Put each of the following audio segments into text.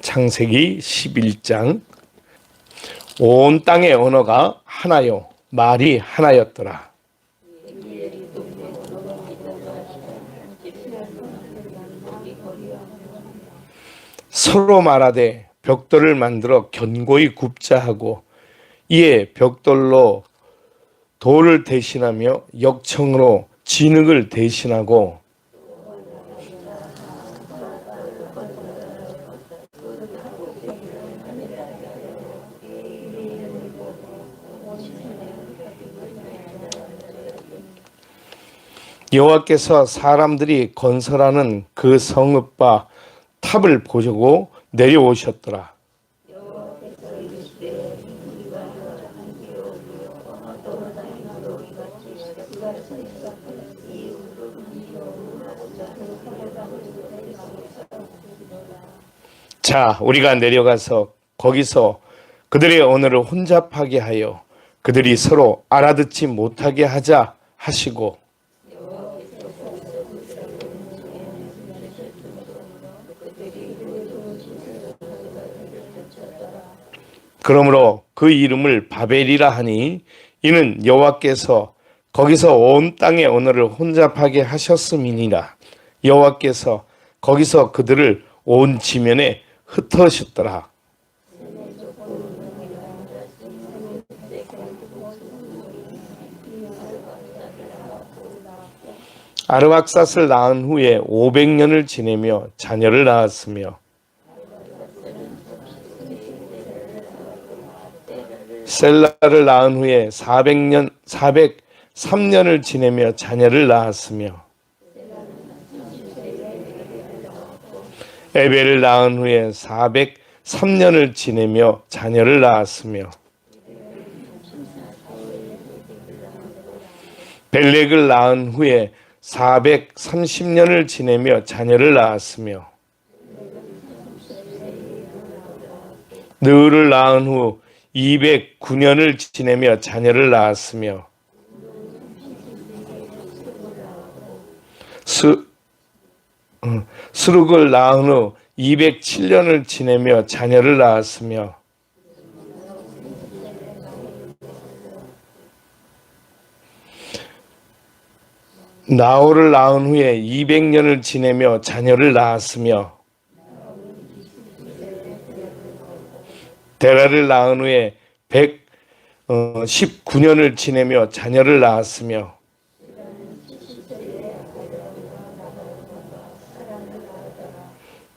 창세기 11장. 온 땅의 언어가 하나요, 말이 하나였더라. 서로 말하되 벽돌을 만들어 견고히 굽자 하고, 이에 벽돌로 돌을 대신하며 역청으로 진흙을 대신하고, 여호와께서 사람들이 건설하는 그 성읍과 탑을 보시고 내려오셨더라. 자, 우리가 내려가서 거기서 그들의 언어를 혼잡하게 하여 그들이 서로 알아듣지 못하게 하자 하시고, 그러므로 그 이름을 바벨이라 하니, 이는 여호와께서 거기서 온 땅의 언어를 혼잡하게 하셨음이니라. 여호와께서 거기서 그들을 온 지면에 흩으셨더라. 아르박삿을 낳은 후에 500년을 지내며 자녀를 낳았으며, 셀라를 낳은 후에 403년을 지내며 자녀를 낳았으며, 에벨을 낳은 후에 403년을 지내며 자녀를 낳았으며, 벨렉을 낳은 후에 430년을 지내며 자녀를 낳았으며, 느를 낳은 후 209년을 지내며 자녀를 낳았으며, 스룩을 낳은 후 207년을 지내며 자녀를 낳았으며, 나홀을 낳은 후에 200년을 지내며 자녀를 낳았으며, 데라를 낳은 후에 119년을 지내며 자녀를 낳았으며,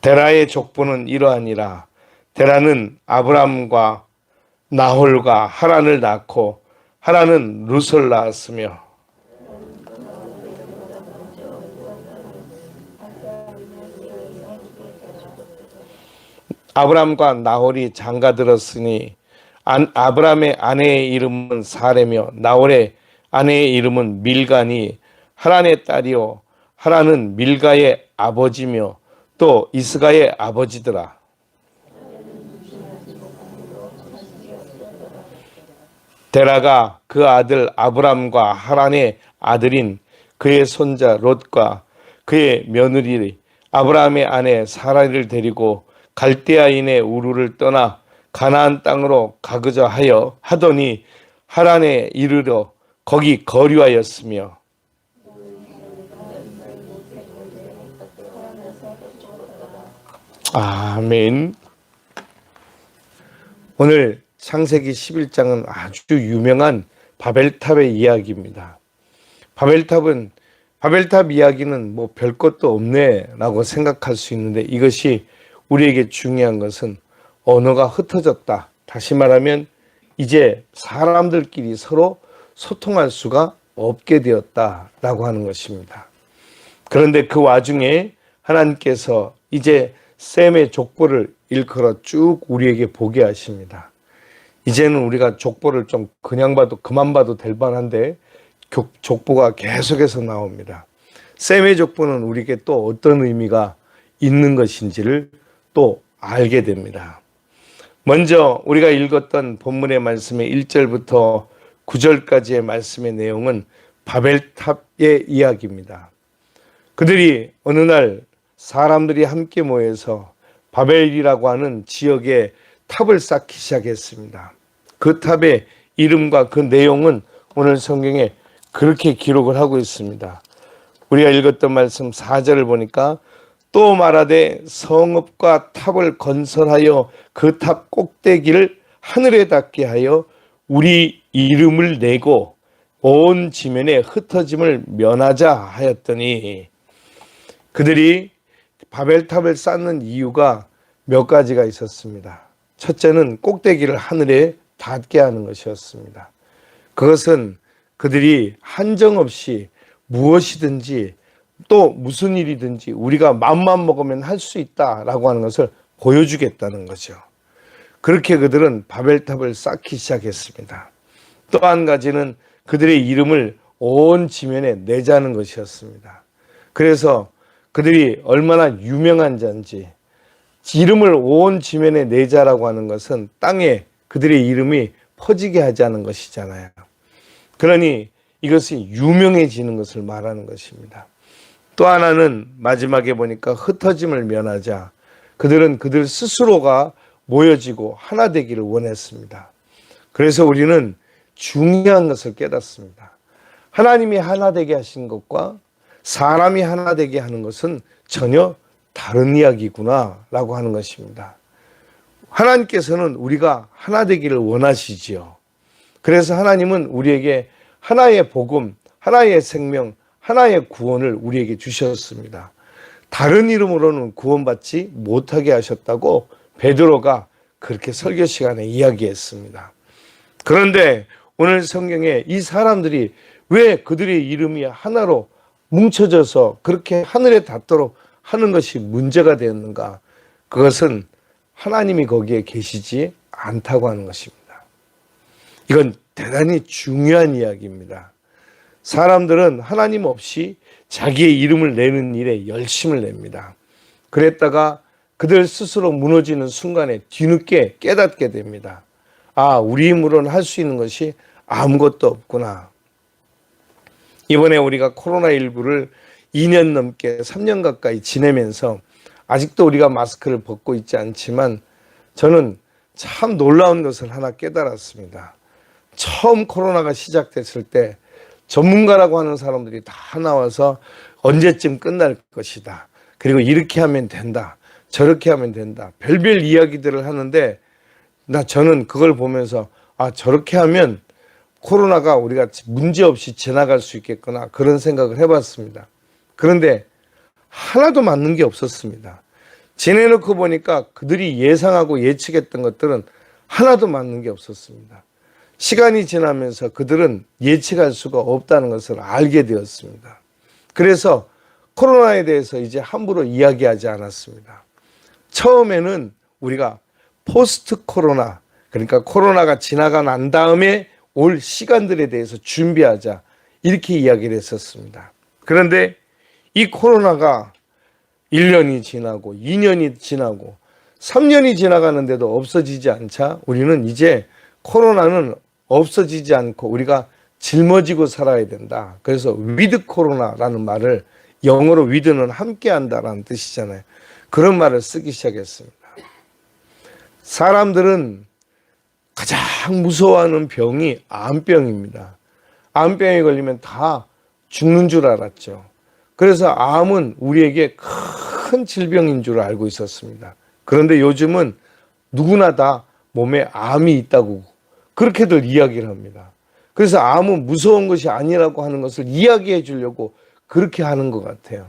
데라의 족보는 이러하니라. 데라는 아브람과 나홀과 하란을 낳고, 하란은 룻을 낳았으며, 아브람과 나홀이 장가들었으니 아브람의 아내의 이름은 사레며 나홀의 아내의 이름은 밀가니, 하란의 딸이요 하란은 밀가의 아버지며 또 이스가의 아버지더라. 데라가 그 아들 아브람과 하란의 아들인 그의 손자 롯과 그의 며느리 아브람의 아내 사라를 데리고 갈대아인의 우르를 떠나 가나안 땅으로 가고자 하더니 하란에 이르러 거기 거류하였으며, 아멘. 오늘 창세기 11장은 아주 유명한 바벨탑의 이야기입니다. 바벨탑 이야기는 뭐 별 것도 없네라고 생각할 수 있는데, 이것이 우리에게 중요한 것은 언어가 흩어졌다. 다시 말하면 이제 사람들끼리 서로 소통할 수가 없게 되었다라고 하는 것입니다. 그런데 그 와중에 하나님께서 이제 셈의 족보를 일컬어 쭉 우리에게 보게 하십니다. 이제는 우리가 족보를 좀 그냥 봐도 그만 봐도 될 만한데 족보가 계속해서 나옵니다. 셈의 족보는 우리에게 또 어떤 의미가 있는 것인지를 또 알게 됩니다. 먼저 우리가 읽었던 본문의 말씀의 1절부터 9절까지의 말씀의 내용은 바벨탑의 이야기입니다. 그들이 어느 날 사람들이 함께 모여서 바벨이라고 하는 지역에 탑을 쌓기 시작했습니다. 그 탑의 이름과 그 내용은 오늘 성경에 그렇게 기록을 하고 있습니다. 우리가 읽었던 말씀 4절을 보니까 또 말하되 성읍과 탑을 건설하여 그 탑 꼭대기를 하늘에 닿게 하여 우리 이름을 내고 온 지면에 흩어짐을 면하자 하였더니, 그들이 바벨탑을 쌓는 이유가 몇 가지가 있었습니다. 첫째는 꼭대기를 하늘에 닿게 하는 것이었습니다. 그것은 그들이 한정없이 무엇이든지 또 무슨 일이든지 우리가 마음만 먹으면 할 수 있다라고 하는 것을 보여주겠다는 거죠. 그렇게 그들은 바벨탑을 쌓기 시작했습니다. 또 한 가지는 그들의 이름을 온 지면에 내자는 것이었습니다. 그래서 그들이 얼마나 유명한 자인지, 이름을 온 지면에 내자라고 하는 것은 땅에 그들의 이름이 퍼지게 하자는 것이잖아요. 그러니 이것이 유명해지는 것을 말하는 것입니다. 또 하나는 마지막에 보니까 흩어짐을 면하자. 그들은 그들 스스로가 모여지고 하나 되기를 원했습니다. 그래서 우리는 중요한 것을 깨닫습니다. 하나님이 하나 되게 하신 것과 사람이 하나 되게 하는 것은 전혀 다른 이야기구나 라고 하는 것입니다. 하나님께서는 우리가 하나 되기를 원하시지요. 그래서 하나님은 우리에게 하나의 복음, 하나의 생명, 하나의 구원을 우리에게 주셨습니다. 다른 이름으로는 구원받지 못하게 하셨다고 베드로가 그렇게 설교 시간에 이야기했습니다. 그런데 오늘 성경에 이 사람들이 왜 그들의 이름이 하나로 뭉쳐져서 그렇게 하늘에 닿도록 하는 것이 문제가 되었는가? 그것은 하나님이 거기에 계시지 않다고 하는 것입니다. 이건 대단히 중요한 이야기입니다. 사람들은 하나님 없이 자기의 이름을 내는 일에 열심을 냅니다. 그랬다가 그들 스스로 무너지는 순간에 뒤늦게 깨닫게 됩니다. 아, 우리 힘으로는 할 수 있는 것이 아무것도 없구나. 이번에 우리가 코로나19를 2년 넘게 3년 가까이 지내면서 아직도 우리가 마스크를 벗고 있지 않지만 저는 참 놀라운 것을 하나 깨달았습니다. 처음 코로나가 시작됐을 때 전문가라고 하는 사람들이 다 나와서 언제쯤 끝날 것이다. 그리고 이렇게 하면 된다. 저렇게 하면 된다. 별별 이야기들을 하는데 저는 그걸 보면서 아, 저렇게 하면 코로나가 우리가 문제없이 지나갈 수 있겠구나 그런 생각을 해봤습니다. 그런데 하나도 맞는 게 없었습니다. 지내놓고 보니까 그들이 예상하고 예측했던 것들은 하나도 맞는 게 없었습니다. 시간이 지나면서 그들은 예측할 수가 없다는 것을 알게 되었습니다. 그래서 코로나에 대해서 이제 함부로 이야기하지 않았습니다. 처음에는 우리가 포스트 코로나, 그러니까 코로나가 지나가 난 다음에 올 시간들에 대해서 준비하자 이렇게 이야기를 했었습니다. 그런데 이 코로나가 1년이 지나고 2년이 지나고 3년이 지나가는데도 없어지지 않자 우리는 이제 코로나는 없어지지 않고 우리가 짊어지고 살아야 된다. 그래서 위드 코로나라는 말을, 영어로 위드는 함께한다라는 뜻이잖아요. 그런 말을 쓰기 시작했습니다. 사람들은 가장 무서워하는 병이 암병입니다. 암병에 걸리면 다 죽는 줄 알았죠. 그래서 암은 우리에게 큰 질병인 줄 알고 있었습니다. 그런데 요즘은 누구나 다 몸에 암이 있다고 그렇게들 이야기를 합니다. 그래서 암은 무서운 것이 아니라고 하는 것을 이야기해 주려고 그렇게 하는 것 같아요.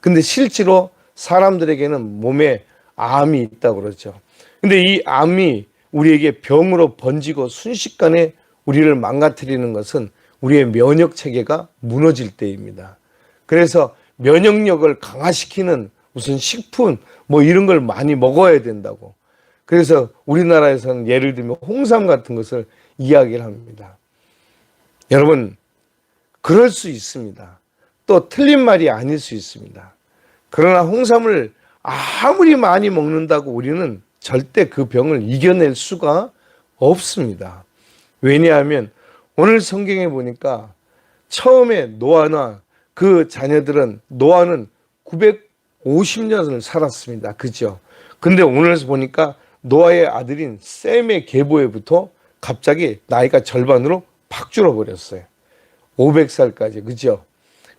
근데 실제로 사람들에게는 몸에 암이 있다고 그러죠. 근데 이 암이 우리에게 병으로 번지고 순식간에 우리를 망가뜨리는 것은 우리의 면역 체계가 무너질 때입니다. 그래서 면역력을 강화시키는 무슨 식품 뭐 이런 걸 많이 먹어야 된다고. 그래서 우리나라에서는 예를 들면 홍삼 같은 것을 이야기를 합니다. 여러분, 그럴 수 있습니다. 또 틀린 말이 아닐 수 있습니다. 그러나 홍삼을 아무리 많이 먹는다고 우리는 절대 그 병을 이겨낼 수가 없습니다. 왜냐하면 오늘 성경에 보니까 처음에 노아나 그 자녀들은, 노아는 950년을 살았습니다. 그죠? 근데 오늘 보니까 노아의 아들인 셈의 계보에부터 갑자기 나이가 절반으로 팍 줄어버렸어요. 500살까지. 그죠?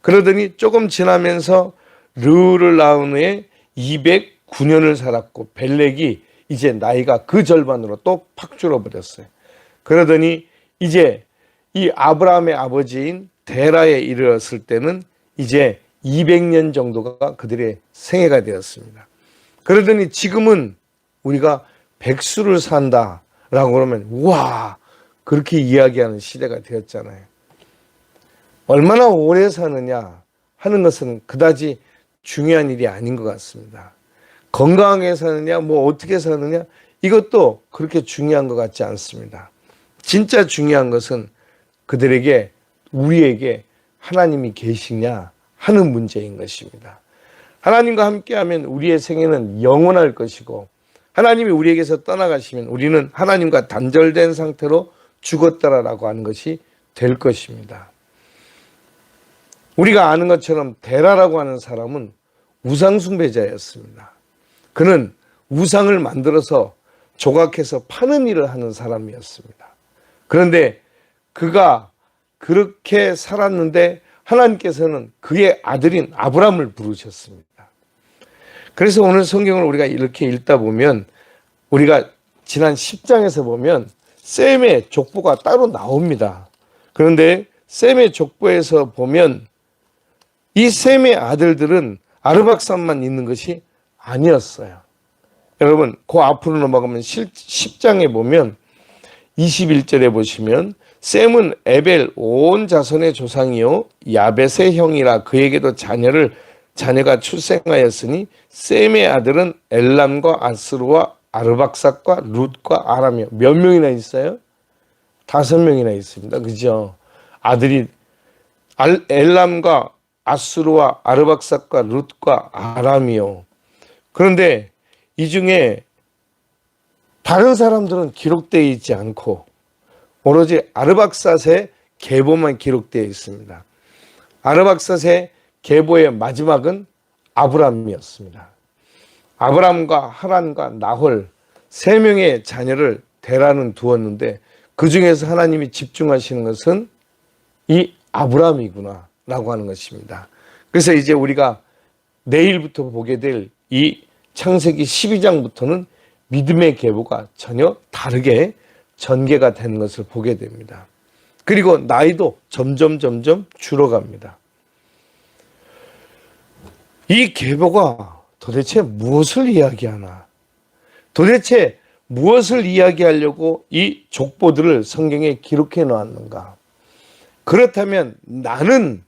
그러더니 조금 지나면서 르를 낳은 후에 209년을 살았고 벨렉이 이제 나이가 그 절반으로 또 팍 줄어버렸어요. 그러더니 이제 이 아브라함의 아버지인 데라에 이르렀을 때는 이제 200년 정도가 그들의 생애가 되었습니다. 그러더니 지금은 우리가 백수를 산다라고 그러면 우와 그렇게 이야기하는 시대가 되었잖아요. 얼마나 오래 사느냐 하는 것은 그다지 중요한 일이 아닌 것 같습니다. 건강하게 사느냐 뭐 어떻게 사느냐 이것도 그렇게 중요한 것 같지 않습니다. 진짜 중요한 것은 그들에게 우리에게 하나님이 계시냐 하는 문제인 것입니다. 하나님과 함께하면 우리의 생애는 영원할 것이고 하나님이 우리에게서 떠나가시면 우리는 하나님과 단절된 상태로 죽었다라고 하는 것이 될 것입니다. 우리가 아는 것처럼 데라라고 하는 사람은 우상숭배자였습니다. 그는 우상을 만들어서 조각해서 파는 일을 하는 사람이었습니다. 그런데 그가 그렇게 살았는데 하나님께서는 그의 아들인 아브람을 부르셨습니다. 그래서 오늘 성경을 우리가 이렇게 읽다 보면 우리가 지난 10장에서 보면 셈의 족보가 따로 나옵니다. 그런데 셈의 족보에서 보면 이 셈의 아들들은 아르박산만 있는 것이 아니었어요. 여러분 그 앞으로 넘어가면 10장에 보면 21절에 보시면 셈은 에벨 온 자손의 조상이요 야벳의 형이라 그에게도 자녀가 출생하였으니 셈의 아들은 엘람과 아스루와 아르박삭과 룻과 아람이요. 몇 명이나 있어요? 5명이나 있습니다. 그죠? 아들이 엘람과 아스루와 아르박삭과 룻과 아람이요. 그런데 이 중에 다른 사람들은 기록되어 있지 않고 오로지 아르박삿의 계보만 기록되어 있습니다. 아르박삿의 계보의 마지막은 아브람이었습니다. 아브람과 하란과 나홀 3명의 자녀를 데라는 두었는데 그 중에서 하나님이 집중하시는 것은 이 아브람이구나 라고 하는 것입니다. 그래서 이제 우리가 내일부터 보게 될 이 창세기 12장부터는 믿음의 계보가 전혀 다르게 전개가 되는 것을 보게 됩니다. 그리고 나이도 점점 줄어갑니다. 이 계보가 도대체 무엇을 이야기하나? 도대체 무엇을 이야기하려고 이 족보들을 성경에 기록해 놓았는가? 그렇다면 나는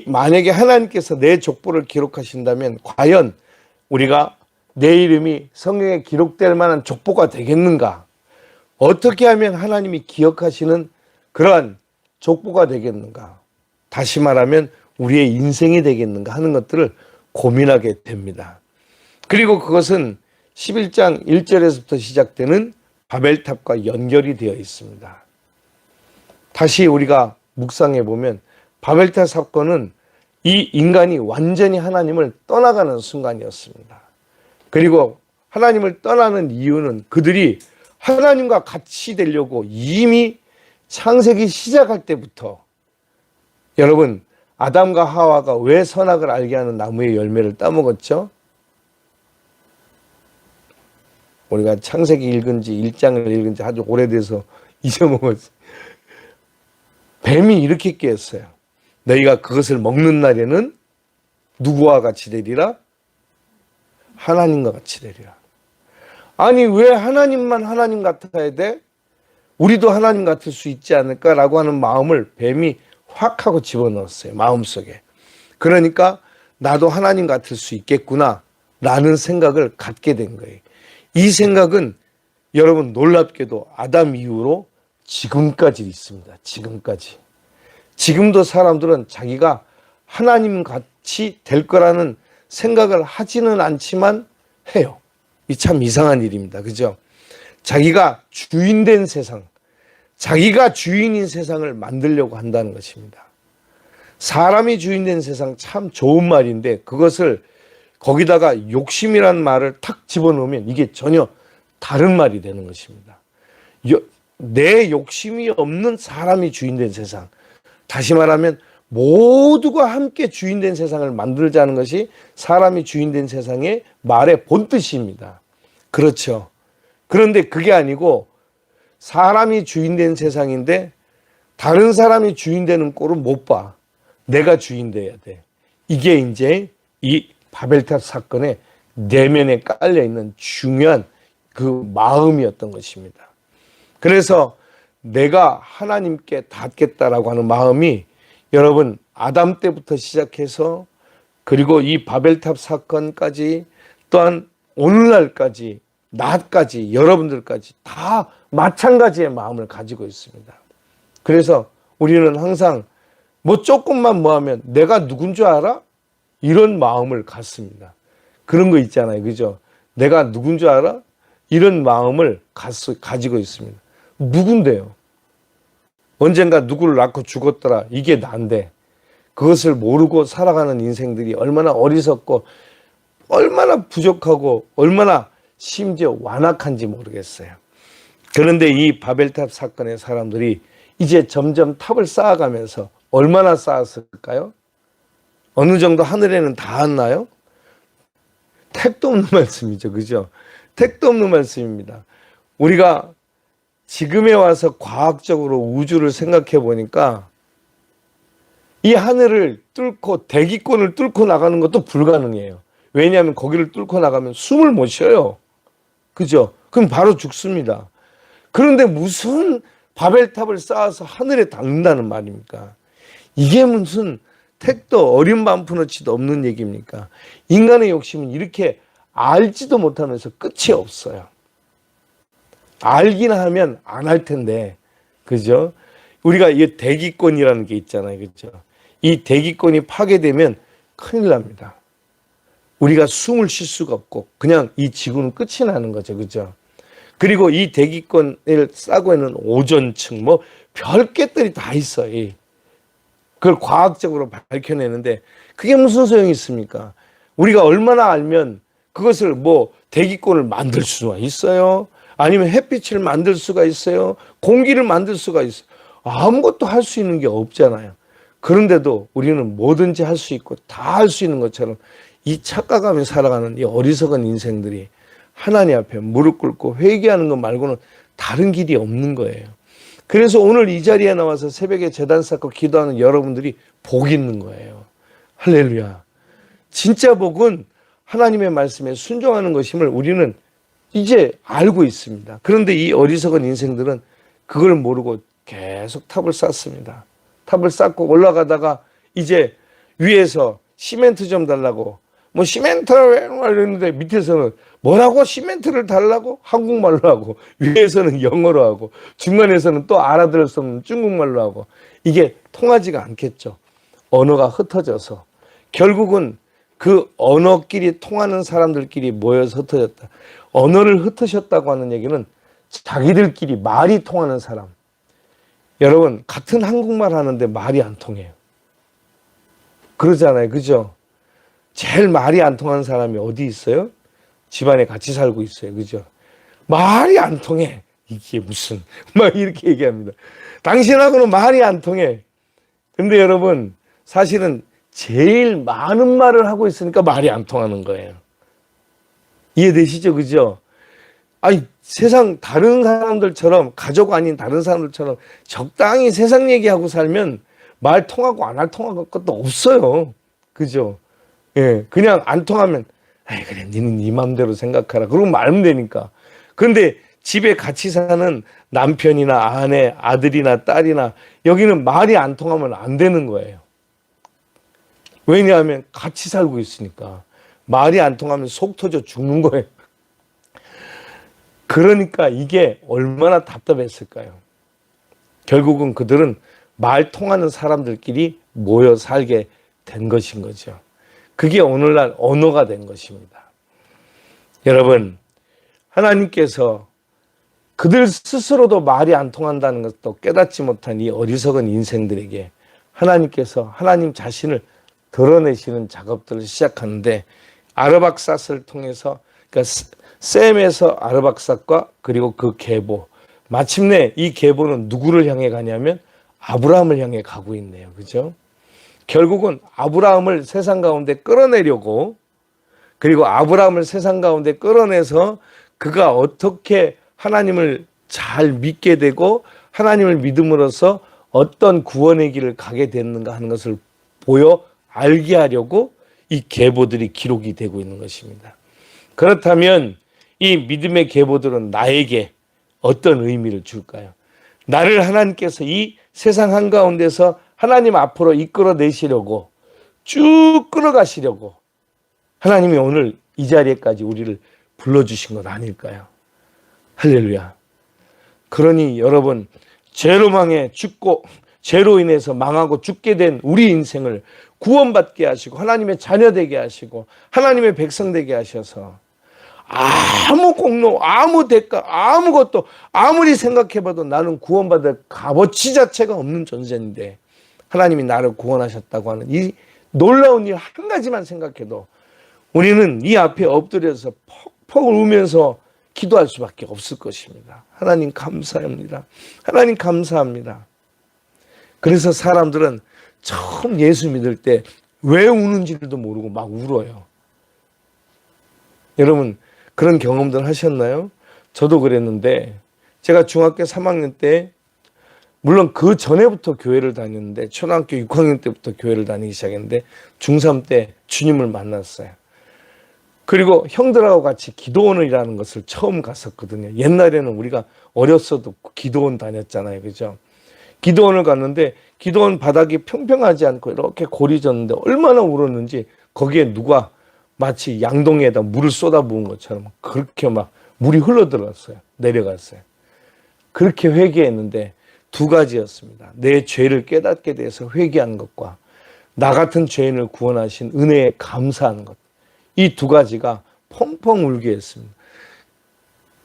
만약에 하나님께서 내 족보를 기록하신다면 과연 우리가 내 이름이 성경에 기록될 만한 족보가 되겠는가? 어떻게 하면 하나님이 기억하시는 그러한 족보가 되겠는가? 다시 말하면 우리의 인생이 되겠는가 하는 것들을 고민하게 됩니다. 그리고 그것은 11장 1절에서부터 시작되는 바벨탑과 연결이 되어 있습니다. 다시 우리가 묵상해 보면 바벨탑 사건은 이 인간이 완전히 하나님을 떠나가는 순간이었습니다. 그리고 하나님을 떠나는 이유는 그들이 하나님과 같이 되려고 이미 창세기 시작할 때부터 여러분 아담과 하와가 왜 선악을 알게 하는 나무의 열매를 따먹었죠? 우리가 창세기 읽은 지 1장을 읽은 지 아주 오래돼서 잊어먹었어요. 뱀이 이렇게 깼어요. 너희가 그것을 먹는 날에는 누구와 같이 되리라? 하나님과 같이 되리라. 아니 왜 하나님만 하나님 같아야 돼? 우리도 하나님 같을 수 있지 않을까라고 하는 마음을 뱀이 확 하고 집어넣었어요. 마음속에. 그러니까 나도 하나님 같을 수 있겠구나 라는 생각을 갖게 된 거예요. 이 생각은 여러분 놀랍게도 아담 이후로 지금까지 있습니다. 지금까지. 지금도 사람들은 자기가 하나님 같이 될 거라는 생각을 하지는 않지만 해요. 이 참 이상한 일입니다. 그죠? 자기가 주인된 세상, 자기가 주인인 세상을 만들려고 한다는 것입니다. 사람이 주인된 세상 참 좋은 말인데 그것을 거기다가 욕심이란 말을 탁 집어넣으면 이게 전혀 다른 말이 되는 것입니다. 내 욕심이 없는 사람이 주인된 세상. 다시 말하면 모두가 함께 주인된 세상을 만들자는 것이 사람이 주인된 세상의 말의 본뜻입니다. 그렇죠. 그런데 그게 아니고 사람이 주인된 세상인데 다른 사람이 주인되는 꼴은 못 봐. 내가 주인돼야 돼. 이게 이제 이 바벨탑 사건의 내면에 깔려있는 중요한 그 마음이었던 것입니다. 그래서 내가 하나님께 닿겠다라고 하는 마음이 여러분 아담 때부터 시작해서 그리고 이 바벨탑 사건까지 또한 오늘날까지 나까지 여러분들까지 다 마찬가지의 마음을 가지고 있습니다. 그래서 우리는 항상 뭐 조금만 뭐 하면 내가 누군 줄 알아? 이런 마음을 갖습니다. 그런 거 있잖아요. 그죠? 내가 누군 줄 알아? 이런 마음을 가지고 있습니다. 누군데요? 언젠가 누구를 낳고 죽었더라. 이게 난데. 그것을 모르고 살아가는 인생들이 얼마나 어리석고 얼마나 부족하고 얼마나 심지어 완악한지 모르겠어요. 그런데 이 바벨탑 사건의 사람들이 이제 점점 탑을 쌓아가면서 얼마나 쌓았을까요? 어느 정도 하늘에는 닿았나요? 택도 없는 말씀이죠. 그죠? 택도 없는 말씀입니다. 우리가 지금에 와서 과학적으로 우주를 생각해 보니까 이 하늘을 뚫고 대기권을 뚫고 나가는 것도 불가능해요. 왜냐하면 거기를 뚫고 나가면 숨을 못 쉬어요. 그죠? 그럼 바로 죽습니다. 그런데 무슨 바벨탑을 쌓아서 하늘에 닿는다는 말입니까? 이게 무슨 택도 어린 반푼어치도 없는 얘기입니까? 인간의 욕심은 이렇게 알지도 못하면서 끝이 없어요. 알긴 하면 안 할 텐데, 그죠? 우리가 이 대기권이라는 게 있잖아요, 그죠? 이 대기권이 파괴되면 큰일 납니다. 우리가 숨을 쉴 수가 없고 그냥 이 지구는 끝이 나는 거죠, 그죠? 그리고 이 대기권을 싸고 있는 오존층, 뭐 별개들이 다 있어요. 그걸 과학적으로 밝혀내는데 그게 무슨 소용이 있습니까? 우리가 얼마나 알면 그것을 뭐 대기권을 만들 수가 있어요? 아니면 햇빛을 만들 수가 있어요? 공기를 만들 수가 있어요? 아무것도 할 수 있는 게 없잖아요. 그런데도 우리는 뭐든지 할 수 있고 다 할 수 있는 것처럼 이 착각하며 살아가는 이 어리석은 인생들이 하나님 앞에 무릎 꿇고 회개하는 것 말고는 다른 길이 없는 거예요. 그래서 오늘 이 자리에 나와서 새벽에 제단 쌓고 기도하는 여러분들이 복 있는 거예요. 할렐루야. 진짜 복은 하나님의 말씀에 순종하는 것임을 우리는 이제 알고 있습니다. 그런데 이 어리석은 인생들은 그걸 모르고 계속 탑을 쌓습니다. 탑을 쌓고 올라가다가 이제 위에서 시멘트 좀 달라고 뭐 시멘트를 이러는데 밑에서는 뭐라고 시멘트를 달라고 한국말로 하고 위에서는 영어로 하고 중간에서는 또 알아들을 수 없는 중국말로 하고 이게 통하지가 않겠죠. 언어가 흩어져서 결국은 그 언어끼리 통하는 사람들끼리 모여서 흩어졌다. 언어를 흩으셨다고 하는 얘기는 자기들끼리 말이 통하는 사람. 여러분 같은 한국말 하는데 말이 안 통해요. 그러잖아요. 그죠? 제일 말이 안 통하는 사람이 어디 있어요? 집안에 같이 살고 있어요. 그죠? 말이 안 통해. 이게 무슨 막 이렇게 얘기합니다. 당신하고는 말이 안 통해. 근데 여러분 사실은 제일 많은 말을 하고 있으니까 말이 안 통하는 거예요. 이해되시죠? 그죠? 아니 세상 다른 사람들처럼 가족 아닌 다른 사람들처럼 적당히 세상 얘기하고 살면 말 통하고 안 할 통할 것도 없어요. 그죠? 예, 그냥 안 통하면 아이 그래 니는 네 맘대로 생각하라. 그러고 말면 되니까. 그런데 집에 같이 사는 남편이나 아내, 아들이나 딸이나 여기는 말이 안 통하면 안 되는 거예요. 왜냐하면 같이 살고 있으니까. 말이 안 통하면 속 터져 죽는 거예요. 그러니까 이게 얼마나 답답했을까요? 결국은 그들은 말 통하는 사람들끼리 모여 살게 된 것인 거죠. 그게 오늘날 언어가 된 것입니다. 여러분, 하나님께서 그들 스스로도 말이 안 통한다는 것도 깨닫지 못한 이 어리석은 인생들에게 하나님께서 하나님 자신을 드러내시는 작업들을 시작하는데 아르박삿을 통해서, 그러니까 셈에서 아르박삿과 그리고 그 계보, 마침내 이 계보는 누구를 향해 가냐면 아브라함을 향해 가고 있네요. 그죠? 결국은 아브라함을 세상 가운데 끌어내려고, 그리고 아브라함을 세상 가운데 끌어내서 그가 어떻게 하나님을 잘 믿게 되고 하나님을 믿음으로써 어떤 구원의 길을 가게 됐는가 하는 것을 보여 알게 하려고 이 계보들이 기록이 되고 있는 것입니다. 그렇다면 이 믿음의 계보들은 나에게 어떤 의미를 줄까요? 나를 하나님께서 이 세상 한가운데서 하나님 앞으로 이끌어내시려고, 쭉 끌어가시려고 하나님이 오늘 이 자리에까지 우리를 불러주신 건 아닐까요? 할렐루야. 그러니 여러분, 죄로 망해 죽고 죄로 인해서 망하고 죽게 된 우리 인생을 구원받게 하시고 하나님의 자녀 되게 하시고 하나님의 백성 되게 하셔서 아무 공로, 아무 대가, 아무것도 아무리 생각해봐도 나는 구원받을 값어치 자체가 없는 존재인데 하나님이 나를 구원하셨다고 하는 이 놀라운 일 한 가지만 생각해도 우리는 이 앞에 엎드려서 퍽퍽 울면서 기도할 수밖에 없을 것입니다. 하나님 감사합니다. 하나님 감사합니다. 그래서 사람들은 처음 예수 믿을 때 왜 우는지도 모르고 막 울어요. 여러분 그런 경험들 하셨나요? 저도 그랬는데 제가 중학교 3학년 때, 물론 그 전에부터 교회를 다녔는데 초등학교 6학년 때부터 교회를 다니기 시작했는데 중3 때 주님을 만났어요. 그리고 형들하고 같이 기도원이라는 것을 처음 갔었거든요. 옛날에는 우리가 어렸어도 기도원 다녔잖아요. 그죠? 기도원을 갔는데 기도원 바닥이 평평하지 않고 이렇게 골이 졌는데 얼마나 울었는지, 거기에 누가 마치 양동이에다 물을 쏟아부은 것처럼 그렇게 막 물이 흘러들어갔어요. 내려갔어요. 그렇게 회개했는데 두 가지였습니다. 내 죄를 깨닫게 돼서 회개하는 것과 나 같은 죄인을 구원하신 은혜에 감사하는 것. 이 두 가지가 펑펑 울게 했습니다.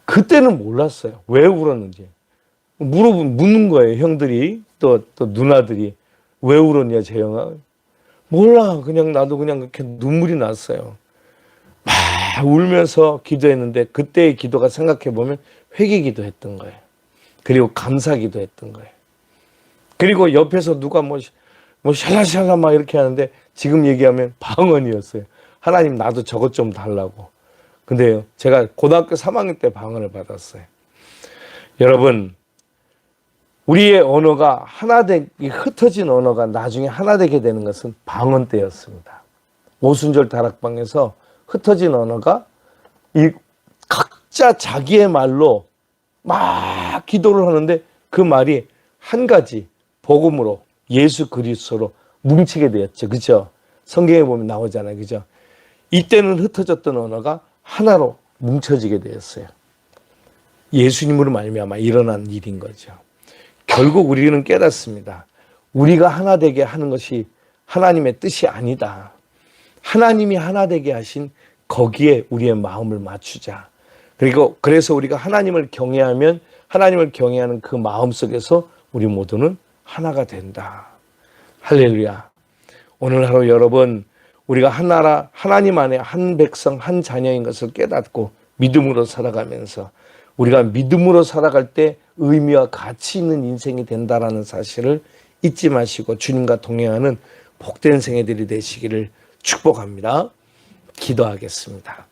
그때는 몰랐어요. 왜 울었는지. 묻는 거예요. 형들이, 또 누나들이. 왜 울었냐, 재영아? 몰라. 그냥 나도 그냥 그렇게 눈물이 났어요. 막 울면서 기도했는데 그때의 기도가 생각해보면 회개 기도했던 거예요. 그리고 감사 기도했던 거예요. 그리고 옆에서 누가 뭐 샬라샬라 막 이렇게 하는데 지금 얘기하면 방언이었어요. 하나님 나도 저것 좀 달라고. 근데요, 제가 고등학교 3학년 때 방언을 받았어요. 여러분, 우리의 언어가 흩어진 언어가 나중에 하나 되게 되는 것은 방언 때였습니다. 오순절 다락방에서 흩어진 언어가 이 각자 자기의 말로 막 기도를 하는데 그 말이 한 가지 복음으로 예수 그리스도로 뭉치게 되었죠. 그죠? 성경에 보면 나오잖아요. 그죠? 이때는 흩어졌던 언어가 하나로 뭉쳐지게 되었어요. 예수님으로 말미암아 일어난 일인 거죠. 결국 우리는 깨닫습니다. 우리가 하나 되게 하는 것이 하나님의 뜻이 아니다. 하나님이 하나 되게 하신 거기에 우리의 마음을 맞추자. 그리고 그래서 우리가 하나님을 경외하면 하나님을 경외하는 그 마음 속에서 우리 모두는 하나가 된다. 할렐루야. 오늘 하루 여러분, 우리가 한 나라, 하나님 안에 한 백성, 한 자녀인 것을 깨닫고 믿음으로 살아가면서 우리가 믿음으로 살아갈 때 의미와 가치 있는 인생이 된다라는 사실을 잊지 마시고 주님과 동행하는 복된 생애들이 되시기를 축복합니다. 기도하겠습니다.